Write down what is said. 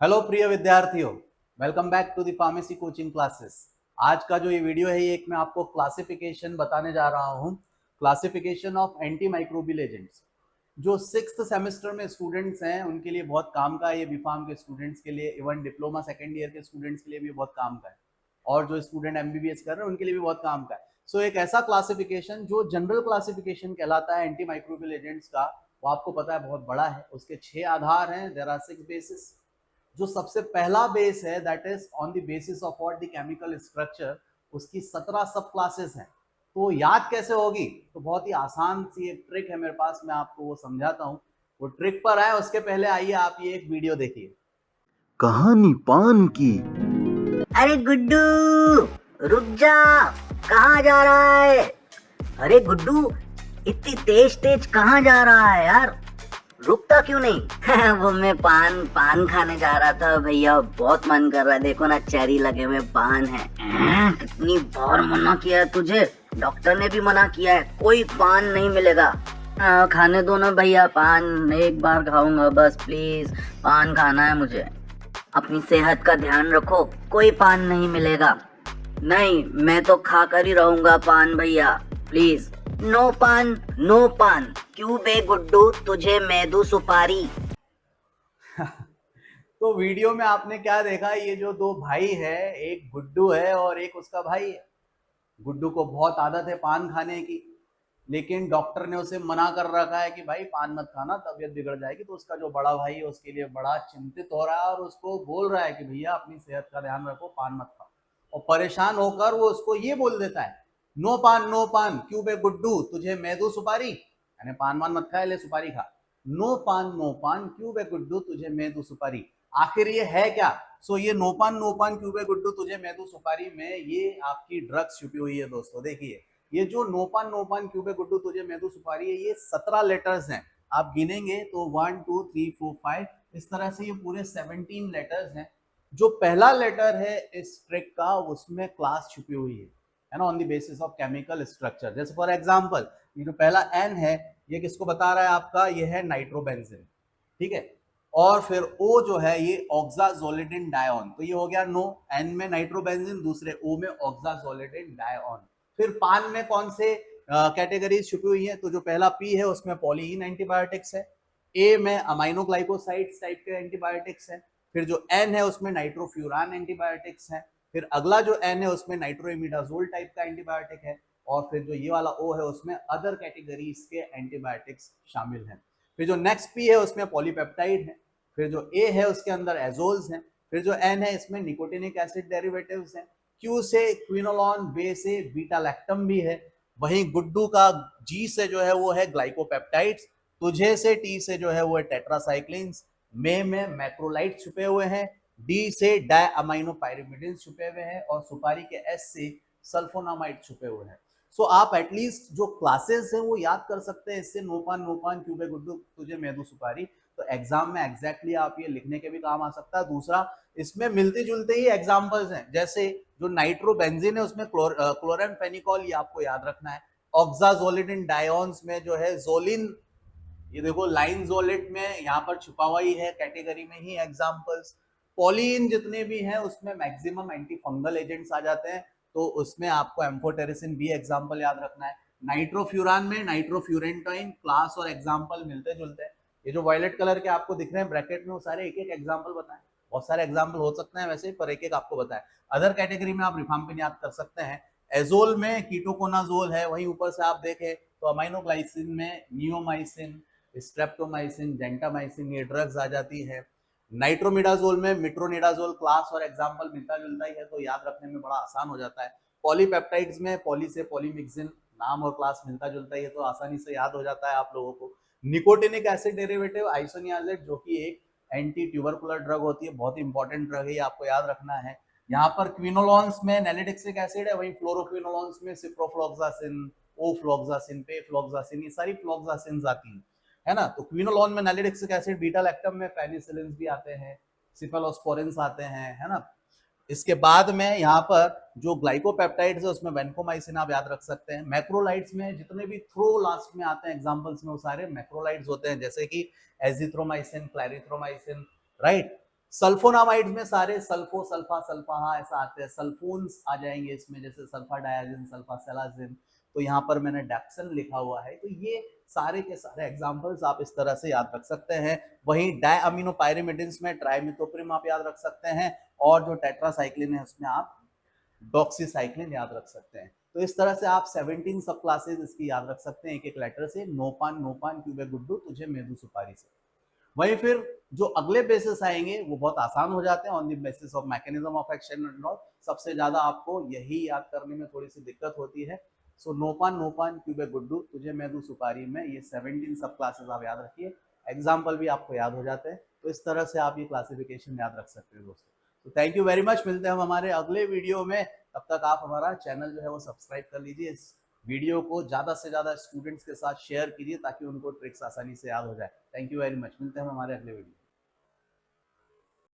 Hello प्रिय विद्यार्थियों, welcome back to the pharmacy coaching classes. आज का जो ये वीडियो है, ये एक मैं आपको क्लासिफिकेशन बताने जा रहा हूँ। Classification of anti microbial agents. जो सिक्स्थ सेमेस्टर में स्टूडेंट्स हैं उनके लिए बहुत काम का है, ये बीफार्म के स्टूडेंट्स के लिए, इवन डिप्लोमा सेकेंड ईयर के स्टूडेंट्स के लिए भी बहुत काम का है, और जो स्टूडेंट एमबीबीएस कर रहे हैं उनके लिए भी बहुत काम का है। सो एक ऐसा क्लासिफिकेशन जो जनरल क्लासिफिकेशन कहलाता है एंटी माइक्रोबियल एजेंट्स का, वो आपको पता है बहुत बड़ा है। उसके 6 आधार हैं, देयर आर 6 बेसिस। जो सबसे पहला बेस है that is on the basis of what the chemical structure, उसकी 17 सब क्लासेस हैं। तो याद कैसे होगी? तो बहुत ही आसान सी एक ट्रिक है मेरे पास, मैं आपको वो समझाता हूँ। वो ट्रिक पर आए उसके पहले आइए आप ये एक वीडियो देखिए। कहानी पान की। अरे गुड्डू, रुक जा। कहाँ जा रहा है? अरे गुड्डू, इतनी तेज तेज कहाँ जा रहा है यार? रुकता क्यों नहीं? वो मैं पान खाने जा रहा था भैया, बहुत मन कर रहा है। देखो ना, चेरी लगे हुए पान है। कितनी बार मना किया है तुझे, डॉक्टर ने भी मना किया है, कोई पान नहीं मिलेगा। खाने दो ना भैया, पान एक बार खाऊंगा बस, प्लीज पान खाना है मुझे। अपनी सेहत का ध्यान रखो, कोई पान नहीं मिलेगा। नहीं, मैं तो खा कर ही रहूंगा पान भैया, प्लीज। नो पान, नो पान। क्यों बे गुड्डू, तुझे मैं दूं सुपारी? तो वीडियो में आपने क्या देखा? ये जो दो भाई है, एक गुड्डू है और एक उसका भाई है। गुड्डू को बहुत आदत है पान खाने की, लेकिन डॉक्टर ने उसे मना कर रखा है कि भाई पान मत खाना, तबीयत बिगड़ जाएगी। तो उसका जो बड़ा भाई है उसके लिए बड़ा चिंतित हो रहा है और उसको बोल रहा है कि भैया अपनी सेहत का ध्यान रखो, पान मत खाओ। और परेशान होकर वो उसको ये बोल देता है, नो पान नो पान, क्यों बे गुड्डू तुझे मैं दूं सुपारी। यानी पान वान मत खाए, ले सुपारी खा। नो पान क्यों बे गुड्डू तुझे मैं दूं सुपारी। आखिर ये है क्या? ये नो पान क्यों बे गुड्डू तुझे मैं दूं सुपारी में ये आपकी ड्रग्स छुपी हुई है दोस्तों। देखिए, ये जो नो पान क्यों बे गुड्डू तुझे मैं दूं सुपारी है, ये 17 लेटर्स हैं। आप गिनेंगे तो 1 2 3 4 5, इस तरह से ये पूरे 17 लेटर्स हैं। जो पहला लेटर है इस ट्रिक का, उसमें क्लास छुपी हुई है ना, on the basis of chemical structure. जैसे फॉर एग्जांपल, ये जो पहला एन है, ये किसको बता रहा है आपका? ये है नाइट्रोबेंजीन, ठीक है। और फिर ओ जो है ये ऑक्साजोलिडिन डायन, तो ये हो गया नो। एन में नाइट्रोबेंजीन, दूसरे ओ में ऑक्साजोलिडिन डायन। फिर पान में कौन से कैटेगरीज छुपी हुई है? तो जो पहला पी है उसमें पॉलीइन एंटीबायोटिक्स है, ए में अमाइनोग्लाइकोसाइड्स टाइप के एंटीबायोटिक्स है, फिर जो एन है उसमें नाइट्रोफ्यूरान एंटीबायोटिक्स है, फिर अगला जो एन है उसमें नाइट्रोइमिडाजोल टाइप का एंटीबायोटिक है, और फिर जो ये वाला ओ है उसमें अदर कैटेगरीज के एंटीबायोटिक्स शामिल हैं। फिर जो नेक्स्ट पी है उसमें पॉलीपेप्टाइड है, फिर जो ए है उसके अंदर एजोल्स हैं, फिर जो एन है इसमें निकोटिनिक एसिड डेरिवेटिव्स हैं, क्यू से क्विनोलॉन, बे से बीटा लैक्टम भी है। वहीं गुड्डू का जी से जो है वो है ग्लाइकोपेप्टाइड्स, तुझे से टी से जो है वो है टेट्रासाइक्लिन्स, में मैक्रोलाइट छुपे हुए हैं, डी से डायअमाइनो पायरिमिडिन छुपे हुए हैं, और सुपारी के एस से सल्फोनामाइड छुपे हुए हैं। आप एटलीस्ट जो क्लासेस हैं वो याद कर सकते हैं इससे, नो पान क्यूबे गुड्डू तुझे मेदू सुपारी। तो एग्जाम में एग्जैक्टली आप ये लिखने के भी काम आ सकता है। दूसरा, इसमें मिलते जुलते ही एग्जाम्पल्स हैं, जैसे जो नाइट्रोबेंजीन है उसमें क्लोरेनफेनिकॉल, ये आपको याद रखना है। ऑक्साजोलिडिन डायोन्स में जो है जोलिन, ये देखो लाइनजोलेट में यहाँ पर छुपा हुआ ही है कैटेगरी में ही एग्जांपल्स। पॉलीइन जितने भी हैं उसमें मैक्सिमम एंटी फंगल एजेंट्स आ जाते हैं, तो उसमें आपको एम्फोटेरिसिन भी एग्जांपल याद रखना है। नाइट्रोफ्यूरान में नाइट्रोफ्यूरेंटाइन, क्लास और एग्जांपल मिलते जुलते हैं। ये जो वायलेट कलर के आपको दिख रहे हैं ब्रैकेट में, वो सारे एक एक एग्जाम्पल बताएं। बहुत सारे एग्जाम्पल हो सकते हैं वैसे, पर एक एक आपको बताएं। अदर कैटेगरी में आप रिफाम्पिन याद कर सकते हैं। एजोल में कीटोकोनाजोल है, वहीं ऊपर से आप देखें तो अमाइनोग्लाइसिन में नियोमाइसिन, स्ट्रेप्टोमाइसिन, जेंटामाइसिन, ये ड्रग्स आ जाती है। नाइट्रोमिडाजोल में मिट्रोनिडाजोल, क्लास और एग्जाम्पल मिलता जुलता ही है, तो याद रखने में बड़ा आसान हो जाता है। पॉलीपेप्टाइड्स में पॉली से पॉलीमिक्सिन, नाम और क्लास मिलता जुलता ही है, तो आसानी से याद हो जाता है आप लोगों को। निकोटिनिक एसिड डेरिवेटिव आइसोनियाजेड, जो कि एक एंटी ट्यूबरकुलर ड्रग होती है, बहुत ही इंपॉर्टेंट ड्रग है, ये आपको याद रखना है। यहाँ पर क्विनोलॉन्स में नैलिडिक्सिक एसिड है, वहीं फ्लोरोक्विनोलॉन्स में सिप्रोफ्लोक्सासिन, ओफ्लोक्सासिन, पेफ्लोक्सासिन, ये सारी फ्लोक्सासिन आती हैं, है ना। तो क्विनोलॉन में नैलिडिक्सिक एसिड, बीटा लैक्टम में पेनिसिलिन भी आते हैं, सिफेलोस्पोरिन्स आते हैं, है ना। इसके बाद में यहाँ पर जो ग्लाइकोपेप्टाइड्स है उसमें वेनकोमाइसिन आप याद रख सकते हैं। मैक्रोलाइड्स में जितने भी थ्रो लास्ट में आते हैं एग्जांपल्स में, वो सारे मैक्रोलाइड्स होते हैं, जैसे कि एजिथ्रोमाइसिन, क्लैरिथ्रोमाइसिन, राइट। सल्फोनामाइड्स में सारे सल्फो, सल्फा, सल्फा ऐसा आते हैं। सल्फोन्स आ जाएंगे इसमें, जैसे सल्फा डायाजिन, सल्फा सेलाजिन। तो यहाँ पर मैंने डेप्सन लिखा हुआ है। तो ये सारे के सारे एग्जांपल्स आप इस तरह से याद रख सकते हैं। वहीं डायअमीनोपाइरिमिडिन्स में ट्राइमिथोप्रिम आप याद रख सकते हैं, और जो टेट्रासाइक्लिन है उसमें आप डॉक्सीसाइक्लिन याद रख सकते हैं। तो इस तरह से आप 17 सब क्लासेस इसकी याद रख सकते हैं एक एक लेटर से। नोपान, नोपान क्यों गुड्डू तुझे मेदू सुपारी से। वहीं फिर जो अगले बेसिस आएंगे वो बहुत आसान हो जाते हैं, on the basis of mechanism of action and all. सबसे ज्यादा आपको यही याद करने में थोड़ी सी दिक्कत होती है। सो नोपान, नोपान क्यूबे गुड्डू तुझे मैं दूं सुपारी में, ये 17 सब क्लासेस आप याद रखिए। एग्जाम्पल भी आपको याद हो जाते हैं। तो इस तरह से आप ये क्लासिफिकेशन याद रख सकते हो दोस्तों। तो थैंक यू वेरी मच, मिलते हैं हम हमारे अगले वीडियो में। तब तक आप हमारा चैनल जो है वो सब्सक्राइब कर लीजिए। इस वीडियो को ज़्यादा से ज़्यादा स्टूडेंट्स के साथ शेयर कीजिए ताकि उनको ट्रिक्स आसानी से याद हो जाए। थैंक यू वेरी मच, मिलते हैं हम हमारे अगले वीडियो।